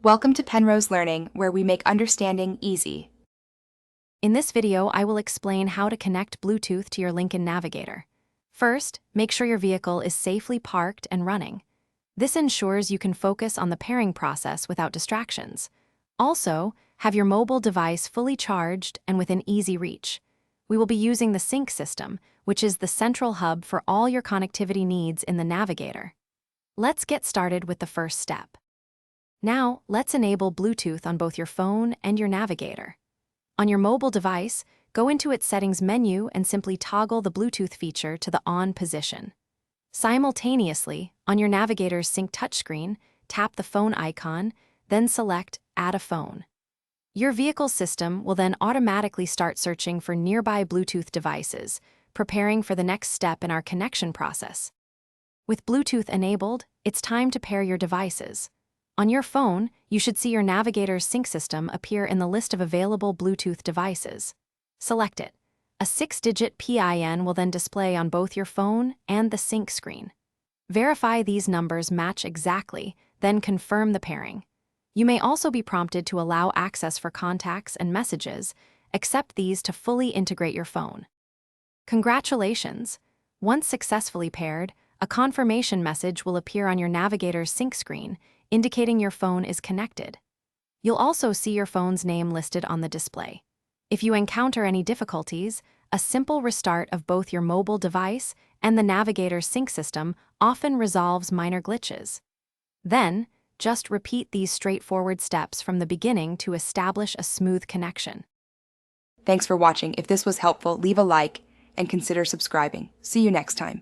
Welcome to Penrose Learning, where we make understanding easy. In this video, I will explain how to connect Bluetooth to your Lincoln Navigator. First, make sure your vehicle is safely parked and running. This ensures you can focus on the pairing process without distractions. Also, have your mobile device fully charged and within easy reach. We will be using the sync system, which is the central hub for all your connectivity needs in the Navigator. Let's get started with the first step. Now, let's enable Bluetooth on both your phone and your Navigator. On your mobile device, go into its settings menu and simply toggle the Bluetooth feature to the on position. Simultaneously, on your Navigator's sync touchscreen, tap the phone icon, then select Add a phone. Your vehicle's system will then automatically start searching for nearby Bluetooth devices, preparing for the next step in our connection process. With Bluetooth enabled, it's time to pair your devices. On your phone, you should see your Navigator's sync system appear in the list of available Bluetooth devices. Select it. A 6-digit PIN will then display on both your phone and the sync screen. Verify these numbers match exactly, then confirm the pairing. You may also be prompted to allow access for contacts and messages. Accept these to fully integrate your phone. Congratulations! Once successfully paired, a confirmation message will appear on your Navigator's sync screen, indicating your phone is connected. You'll also see your phone's name listed on the display. If you encounter any difficulties, a simple restart of both your mobile device and the Navigator's sync system often resolves minor glitches. Then, just repeat these straightforward steps from the beginning to establish a smooth connection. Thanks for watching. If this was helpful, leave a like and consider subscribing. See you next time.